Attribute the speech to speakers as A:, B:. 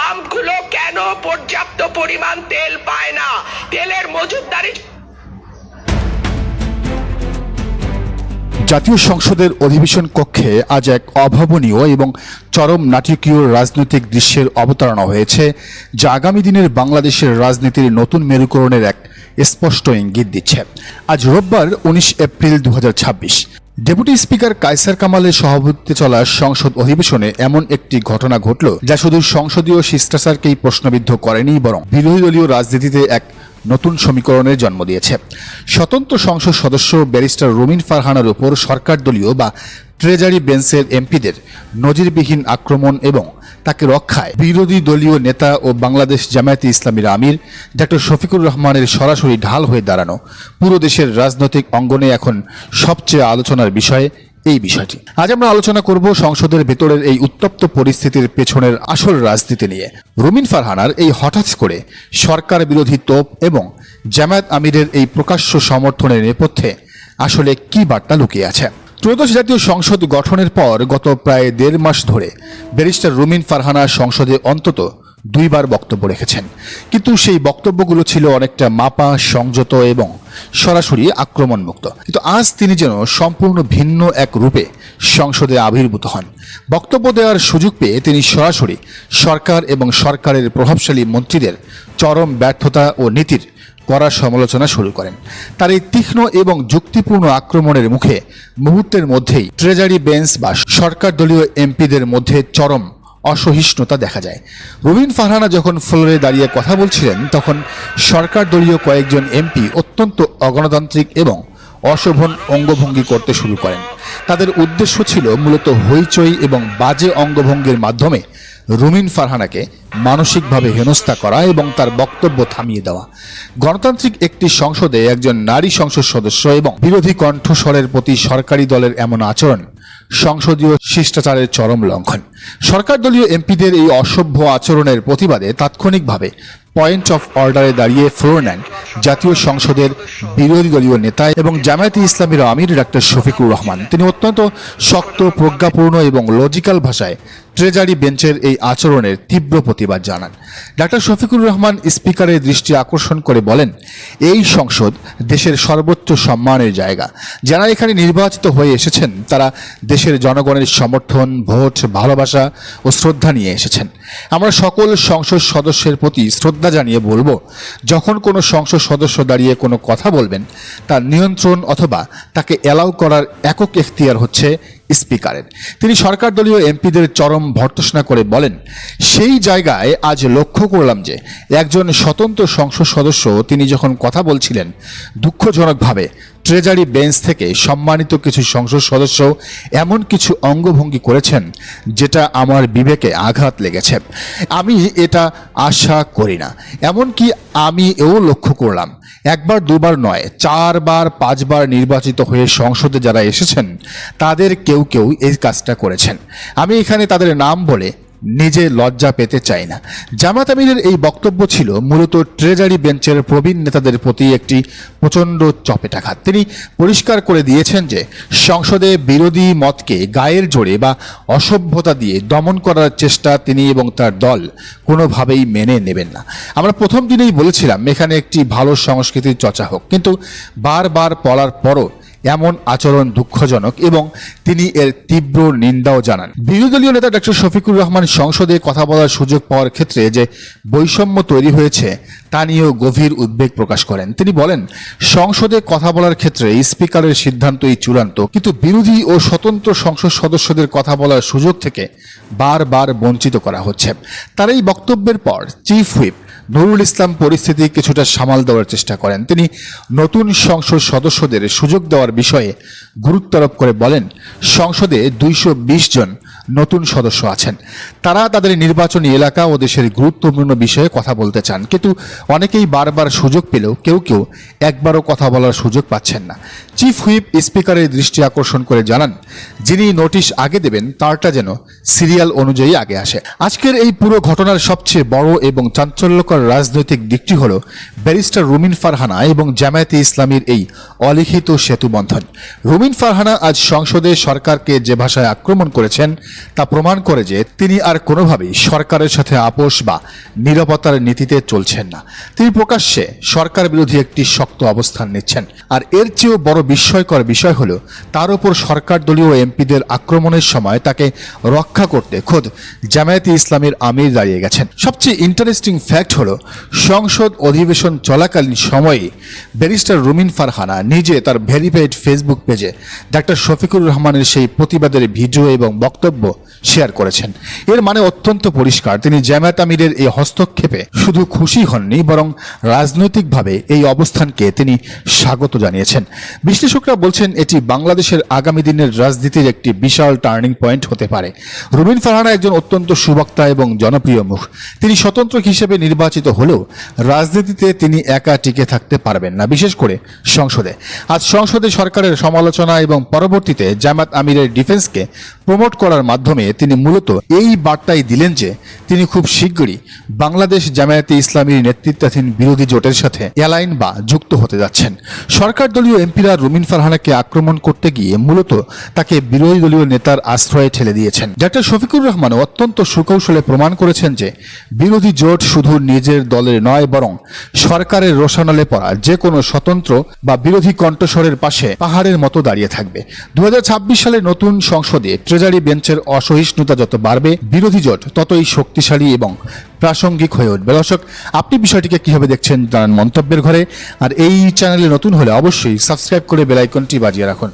A: পাম্পগুলো কেন পর্যাপ্ত পরিমাণ তেল পায় না? তেলের মজুতদারি।
B: জাতীয় সংসদের অধিবেশন কক্ষে আজ এক অভাবনীয় এবং চরম নাটকীয় রাজনৈতিক দৃশ্যের অবতারণা হয়েছে, যা আগামী দিনের বাংলাদেশের রাজনীতির নতুন মেরুকরণের এক স্পষ্ট ইঙ্গিত দিচ্ছে। আজ রোববার 19 এপ্রিল 2026 ডেপুটি স্পিকার কায়সার কামালের সভাপতিত্বে চলা সংসদ অধিবেশনে এমন একটি ঘটনা ঘটল, যা শুধু সংসদীয় শিষ্টাচারকেই প্রশ্নবিদ্ধ করেনি, বরং বিরোধী দলীয় রাজনীতিতে এক নতুন সমীকরণের জন্ম দিয়েছে। স্বতন্ত্র সংসদ সদস্য ব্যারিস্টার রুমিন ফারহানার উপর সরকার দলীয় বা ট্রেজারি বেঞ্চের এমপিদের নজিরবিহীন আক্রমণ এবং তাকে রক্ষায় বিরোধী দলীয় নেতা ও বাংলাদেশ জামায়াতে ইসলামীর আমির ডক্টর শফিকুর রহমানের সরাসরি ঢাল হয়ে দাঁড়ানো পুরো দেশের রাজনৈতিক অঙ্গনে এখন সবচেয়ে আলোচনার বিষয় এই বিষয়টি। আজ আমরা আলোচনা করব সংসদের ভেতরের এই উত্তপ্ত পরিস্থিতির পেছনের আসল রাজনীতি নিয়ে। রুমিন ফারহানার এই হঠাৎ করে সরকার বিরোধী তোপ এবং জামায়াত আমিরের এই প্রকাশ্য সমর্থনের নেপথ্যে আসলে কি বার্তা লুকিয়ে আছে। ত্রয়োদশ জাতীয় সংসদ গঠনের পর গত প্রায় 1.5 মাস ধরে ব্যারিস্টার রুমিন ফারহানা সংসদে অন্তত 2 বার বক্তব্য রেখেছেন, কিন্তু সেই বক্তব্যগুলো ছিল অনেকটা মাপা, সংযত এবং সরাসরি আক্রমণমুক্ত। কিন্তু আজ তিনি যেন সম্পূর্ণ ভিন্ন এক রূপে সংসদে আবির্ভূত হন। বক্তব্য দেওয়ার সুযোগ পেয়ে তিনি সরাসরি সরকার এবং সরকারের প্রভাবশালী মন্ত্রীদের চরম ব্যর্থতা ও নীতির কড়া সমালোচনা শুরু করেন। তার এই তীক্ষ্ণ এবং যুক্তিপূর্ণ আক্রমণের মুখে মুহূর্তের মধ্যেই ট্রেজারি বেঞ্চ বা সরকার দলীয় এমপিদের মধ্যে চরম অসহিষ্ণুতা দেখা যায়। রুমিন ফারহানা যখন ফ্লোরে দাঁড়িয়ে কথা বলছিলেন, তখন সরকার দলীয় কয়েকজন এমপি অত্যন্ত অগণতান্ত্রিক এবং অশোভন অঙ্গভঙ্গি করতে শুরু করেন। তাদের উদ্দেশ্য ছিল মূলত হইচই এবং বাজে অঙ্গভঙ্গির মাধ্যমে রুমিন ফারহানাকে মানসিকভাবে হেনস্থা করা এবং তার বক্তব্য থামিয়ে দেওয়া। গণতান্ত্রিক একটি সংসদে একজন নারী সংসদ সদস্য এবং বিরোধী কণ্ঠস্বরের প্রতি সরকারি দলের এমন আচরণ সংসদীয় শিষ্টাচারের চরম লঙ্ঘন। সরকার দলীয় এমপিদের এই অসভ্য আচরণের প্রতিবাদে তাৎক্ষণিকভাবে পয়েন্ট অফ অর্ডারে দাঁড়িয়ে ফ্লোর নেন জাতীয় সংসদের বিরোধী দলীয় নেতা এবং জামায়াতে ইসলামীর আমির ডক্টর শফিকুর রহমান। তিনি অত্যন্ত শক্ত, প্রজ্ঞাপূর্ণ এবং লজিক্যাল ভাষায় ট্রেজারি বেঞ্চের এই আচরণের তীব্র প্রতিবাদ জানান। ডক্টর শফিকুর রহমান স্পিকারের দৃষ্টি আকর্ষণ করে বলেন, এই সংসদ দেশের সর্বোচ্চ সম্মানের জায়গা। যারা এখানে নির্বাচিত হয়ে এসেছেন তারা দেশের জনগণের সমর্থন, ভোট, ভালোবাসা ও শ্রদ্ধা নিয়ে এসেছেন। আমরা সকল সংসদ সদস্যের প্রতি শ্রদ্ধা জানিয়ে বলবো, যখন কোনো সংসদ সদস্য দাঁড়িয়ে কোনো কথা বলবেন, তার নিয়ন্ত্রণ অথবা তাকে অ্যালাউ করার একক এখতিয়ার হচ্ছে স্পিকারের। তিনি সরকার দলীয় এমপিদের চরম ভর্ৎসনা করে বলেন, সেই জায়গায় আজ লক্ষ্য করলাম যে একজন স্বতন্ত্র সংসদ সদস্য তিনি যখন কথা বলছিলেন, দুঃখজনকভাবে ট্রেজারি বেঞ্চ থেকে সম্মানিত কিছু সংসদ সদস্য এমন কিছু অঙ্গভঙ্গি করেছেন যেটা আমার বিবেকে আঘাত লেগেছে। আমি এটা আশা করি না। এমনকি আমি এও লক্ষ্য করলাম, 1 বার 2 বার নয়, 4 বার 5 বার নির্বাচিত হয়ে সংসদে যারা এসেছেন তাদের কেউ কেউ এই কাজটা করেছেন। আমি এখানে তাদের নাম বলে নিজে লজ্জা পেতে চাই না। জামায়াত আমিরের এই বক্তব্য ছিল মূলত ট্রেজারি বেঞ্চের প্রবীণ নেতাদের প্রতি একটি প্রচণ্ড চপেটাঘাত। তিনি পরিষ্কার করে দিয়েছেন যে সংসদে বিরোধী মতকে গায়ের জোরে বা অসভ্যতা দিয়ে দমন করার চেষ্টা তিনি এবং তার দল কোনোভাবেই মেনে নেবেন না। আমরা প্রথম দিনেই বলেছিলাম এখানে একটি ভালো সংস্কৃতির চর্চা হোক, কিন্তু বারবার বলার পরও এমন আচরণ দুঃখজনক এবং তিনি এর তীব্র নিন্দাও জানান। বিরোধী দলীয় নেতা ডক্টর শফিকুর রহমান সংসদে কথা বলার সুযোগ পাওয়ার ক্ষেত্রে যে বৈষম্য তৈরি হয়েছে তা নিয়েও গভীর উদ্বেগ প্রকাশ করেন। তিনি বলেন, সংসদে কথা বলার ক্ষেত্রে স্পিকারের সিদ্ধান্তই চূড়ান্ত, কিন্তু বিরোধী ও স্বতন্ত্র সংসদ সদস্যদের কথা বলার সুযোগ থেকে বারবার বঞ্চিত করা হচ্ছে। তার এই বক্তব্যের পর চিফ হুইপ নুরুল ইসলাম পরিস্থিতি কিছুটা সামাল দেওয়ার চেষ্টা করেন। তিনি নতুন সংসদ সদস্যদের সুযোগ দেওয়ার বিষয়ে গুরুত্ব আরোপ করে বলেন, সংসদে 220 জন নতুন সদস্য আছেন। তারা তাদের নির্বাচনী এলাকা ও দেশের গুরুত্বপূর্ণ বিষয়ে কথা বলতে চান, কিন্তু অনেকেই বারবার সুযোগ পেলেও কেউ কেউ একবারও কথা বলার সুযোগ পাচ্ছেন না। চিফ হুইপ স্পিকারের দৃষ্টি আকর্ষণ করে জানান, যিনি নোটিশ আগে দেবেন তারটা যেন সিরিয়াল অনুযায়ী আগে আসে। আজকের এই পুরো ঘটনার সবচেয়ে বড় এবং চাঞ্চল্যকর রাজনৈতিক দিকটি হল ব্যারিস্টার রুমিন ফারহানা এবং জামায়াতে ইসলামীর এই অলিখিত সেতুবন্ধন। রুমিন ফারহানা আজ সংসদে সরকারকে যে ভাষায় আক্রমণ করেছেন তা প্রমাণ করে যে তিনি আর কোনোভাবেই সরকারের সাথে আপোষ বা নিরাপত্তার নীতিতে চলছেন না। তিনি প্রকাশ্যে সরকার বিরোধী একটি শক্ত অবস্থান নিচ্ছেন। আর এর চেয়েও বড় বিস্ময়কর বিষয় হলো তার উপর সরকার দলীয় এমপিদের আক্রমণের সময় তাকে রক্ষা করতে খোদ জামায়াতে ইসলামের আমির দাঁড়িয়ে গেছেন। সবচেয়ে ইন্টারেস্টিং ফ্যাক্ট হলো সংসদ অধিবেশন চলাকালীন সময়ে ব্যারিস্টার রুমিন ফারহানা নিজে তার ভেরিফাইড ফেসবুক পেজে ডাক্তার শফিকুর রহমানের সেই প্রতিবাদের ভিডিও এবং বক্তব্য শেয়ার করেছেন। এর মানে অত্যন্ত পরিষ্কার, তিনি জামায়াত আমিরের এই হস্তক্ষেপে শুধু খুশি হননি, বরং রাজনৈতিকভাবে এই অবস্থানকে তিনি স্বাগত জানিয়েছেন। বিশ্লেষকরা বলছেন এটি বাংলাদেশের আগামী দিনের রাজনীতির একটি বিশাল টার্নিং পয়েন্ট হতে পারে। রুমিন ফারহানা একজন অত্যন্ত সুবক্তা এবং জনপ্রিয় মুখ। তিনি স্বতন্ত্র হিসেবে নির্বাচিত হলেও রাজনীতিতে তিনি একা টিকে থাকতে পারবেন না, বিশেষ করে সংসদে। আজ সংসদে সরকারের সমালোচনা এবং পরবর্তীতে জামায়াত আমিরের ডিফেন্সকে প্রমোট করার মাধ্যমে তিনি মূলত এই বার্তাই দিলেন যে তিনি খুব শীঘ্রই বাংলাদেশ জামায়াতে ইসলামীর নেতৃত্বাধীন বিরোধী জোটের সাথে অ্যালাইন বা যুক্ত হতে যাচ্ছেন। সরকার দলীয় এমপিরা রুমিন ফারহানাকে আক্রমণ করতে গিয়ে মূলত তাকে বিরোধী দলীয় নেতার আশ্রয়ে ঠেলে দিয়েছেন। ডাক্তার শফিকুর রহমান অত্যন্ত সুকৌশলে প্রমাণ করেছেন যে বিরোধী জোট শুধু নিজের দলের নয়, বরং সরকারের রোশানলে পড়া যে কোনো স্বতন্ত্র বা বিরোধী কণ্ঠস্বরের পাশে পাহাড়ের মতো দাঁড়িয়ে থাকবে। 2026 সালে নতুন সংসদে ট্রেজারি বেঞ্চের অসহিষ্ণুতা যত বাড়বে, বিরোধী জোট ততই শক্তিশালী এবং প্রাসঙ্গিক হয়ে উঠবে। দর্শক, আপনি বিষয়টিকে কিভাবে দেখছেন জানান মন্তব্যের ঘরে। আর এই চ্যানেলে নতুন হলে অবশ্যই সাবস্ক্রাইব করে বেল আইকনটি বাজিয়ে রাখুন।